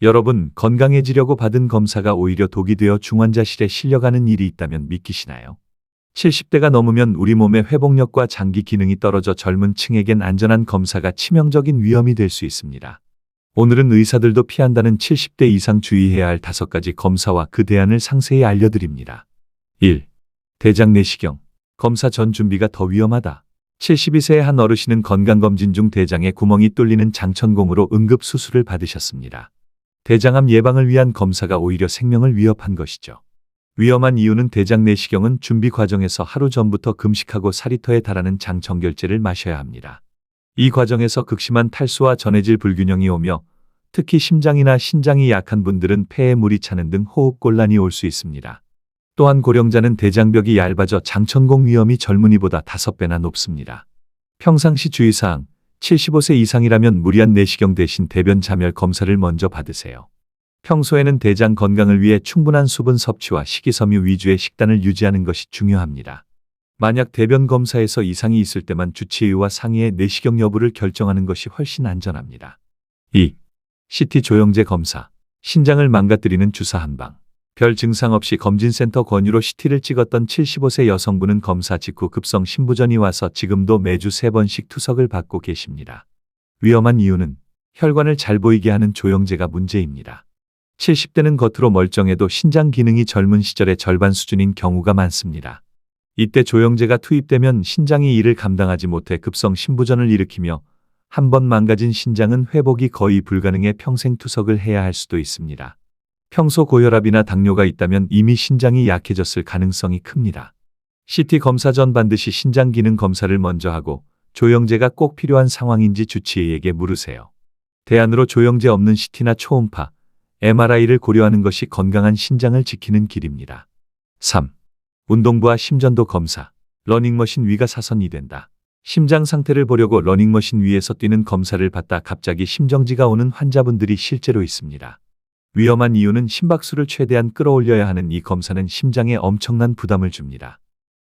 여러분, 건강해지려고 받은 검사가 오히려 독이 되어 중환자실에 실려가는 일이 있다면 믿기시나요? 70대가 넘으면 우리 몸의 회복력과 장기 기능이 떨어져 젊은 층에겐 안전한 검사가 치명적인 위험이 될 수 있습니다. 오늘은 의사들도 피한다는 70대 이상 주의해야 할 5가지 검사와 그 대안을 상세히 알려드립니다. 1. 대장 내시경. 검사 전 준비가 더 위험하다. 72세의 한 어르신은 건강검진 중 대장에 구멍이 뚫리는 장천공으로 응급수술을 받으셨습니다. 대장암 예방을 위한 검사가 오히려 생명을 위협한 것이죠. 위험한 이유는 대장 내시경은 준비 과정에서 하루 전부터 금식하고 살이터에 달하는 장청결제를 마셔야 합니다. 이 과정에서 극심한 탈수와 전해질 불균형이 오며 특히 심장이나 신장이 약한 분들은 폐에 물이 차는 등 호흡곤란이 올 수 있습니다. 또한 고령자는 대장벽이 얇아져 장천공 위험이 젊은이보다 5배나 높습니다. 평상시 주의사항, 75세 이상이라면 무리한 내시경 대신 대변 잠열 검사를 먼저 받으세요. 평소에는 대장 건강을 위해 충분한 수분 섭취와 식이섬유 위주의 식단을 유지하는 것이 중요합니다. 만약 대변 검사에서 이상이 있을 때만 주치의와 상의해 내시경 여부를 결정하는 것이 훨씬 안전합니다. 2. CT 조영제 검사. 신장을 망가뜨리는 주사 한 방. 별 증상 없이 검진센터 권유로 CT를 찍었던 75세 여성분은 검사 직후 급성 신부전이 와서 지금도 매주 3번씩 투석을 받고 계십니다. 위험한 이유는 혈관을 잘 보이게 하는 조영제가 문제입니다. 70대는 겉으로 멀쩡해도 신장 기능이 젊은 시절의 절반 수준인 경우가 많습니다. 이때 조영제가 투입되면 신장이 이를 감당하지 못해 급성 신부전을 일으키며 한 번 망가진 신장은 회복이 거의 불가능해 평생 투석을 해야 할 수도 있습니다. 평소 고혈압이나 당뇨가 있다면 이미 신장이 약해졌을 가능성이 큽니다. CT 검사 전 반드시 신장 기능 검사를 먼저 하고 조영제가 꼭 필요한 상황인지 주치의에게 물으세요. 대안으로 조영제 없는 CT나 초음파, MRI를 고려하는 것이 건강한 신장을 지키는 길입니다. 3. 운동부와 심전도 검사. 러닝머신 위가 사선이 된다. 심장 상태를 보려고 러닝머신 위에서 뛰는 검사를 받다 갑자기 심정지가 오는 환자분들이 실제로 있습니다. 위험한 이유는 심박수를 최대한 끌어올려야 하는 이 검사는 심장에 엄청난 부담을 줍니다.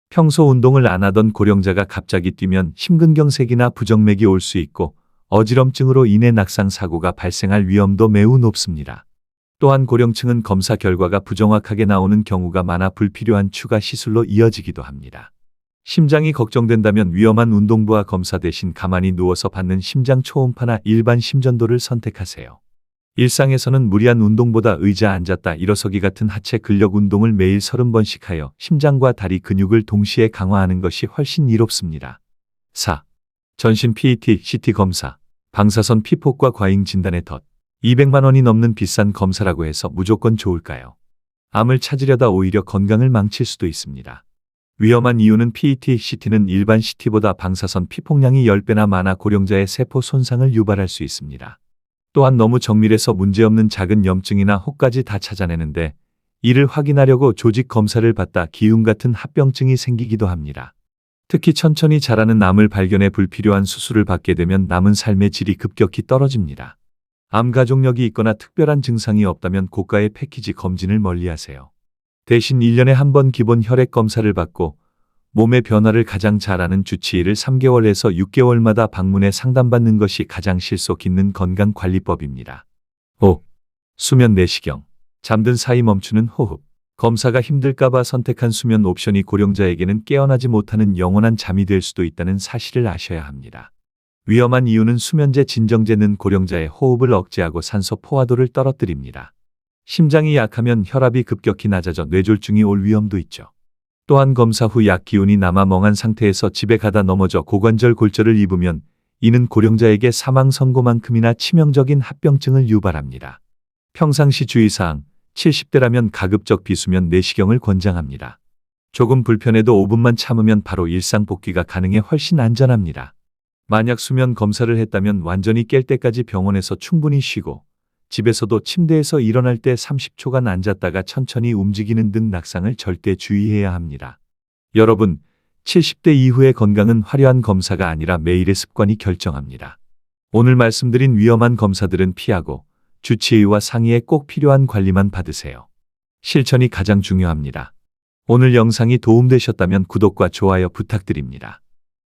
평소 운동을 안 하던 고령자가 갑자기 뛰면 심근경색이나 부정맥이 올 수 있고 어지럼증으로 인해 낙상 사고가 발생할 위험도 매우 높습니다. 또한 고령층은 검사 결과가 부정확하게 나오는 경우가 많아 불필요한 추가 시술로 이어지기도 합니다. 심장이 걱정된다면 위험한 운동부와 검사 대신 가만히 누워서 받는 심장 초음파나 일반 심전도를 선택하세요. 일상에서는 무리한 운동보다 의자 앉았다 일어서기 같은 하체 근력 운동을 매일 30번씩 하여 심장과 다리 근육을 동시에 강화하는 것이 훨씬 이롭습니다. 4. 전신 PET, CT 검사. 방사선 피폭과 과잉 진단의 덫. 200만 원이 넘는 비싼 검사라고 해서 무조건 좋을까요? 암을 찾으려다 오히려 건강을 망칠 수도 있습니다. 위험한 이유는 PET, CT는 일반 CT보다 방사선 피폭량이 10배나 많아 고령자의 세포 손상을 유발할 수 있습니다. 또한 너무 정밀해서 문제없는 작은 염증이나 혹까지 다 찾아내는데 이를 확인하려고 조직 검사를 받다 기흉 같은 합병증이 생기기도 합니다. 특히 천천히 자라는 암을 발견해 불필요한 수술을 받게 되면 남은 삶의 질이 급격히 떨어집니다. 암 가족력이 있거나 특별한 증상이 없다면 고가의 패키지 검진을 멀리하세요. 대신 1년에 한 번 기본 혈액 검사를 받고 몸의 변화를 가장 잘 아는 주치의를 3개월에서 6개월마다 방문해 상담받는 것이 가장 실속 있는 건강관리법입니다. 5. 수면 내시경. 잠든 사이 멈추는 호흡. 검사가 힘들까봐 선택한 수면 옵션이 고령자에게는 깨어나지 못하는 영원한 잠이 될 수도 있다는 사실을 아셔야 합니다. 위험한 이유는 수면제 진정제는 고령자의 호흡을 억제하고 산소 포화도를 떨어뜨립니다. 심장이 약하면 혈압이 급격히 낮아져 뇌졸중이 올 위험도 있죠. 또한 검사 후 약 기운이 남아 멍한 상태에서 집에 가다 넘어져 고관절 골절을 입으면 이는 고령자에게 사망 선고만큼이나 치명적인 합병증을 유발합니다. 평상시 주의사항, 70대라면 가급적 비수면 내시경을 권장합니다. 조금 불편해도 5분만 참으면 바로 일상 복귀가 가능해 훨씬 안전합니다. 만약 수면 검사를 했다면 완전히 깰 때까지 병원에서 충분히 쉬고 집에서도 침대에서 일어날 때 30초간 앉았다가 천천히 움직이는 등 낙상을 절대 주의해야 합니다. 여러분, 70대 이후의 건강은 화려한 검사가 아니라 매일의 습관이 결정합니다. 오늘 말씀드린 위험한 검사들은 피하고 주치의와 상의해 꼭 필요한 관리만 받으세요. 실천이 가장 중요합니다. 오늘 영상이 도움되셨다면 구독과 좋아요 부탁드립니다.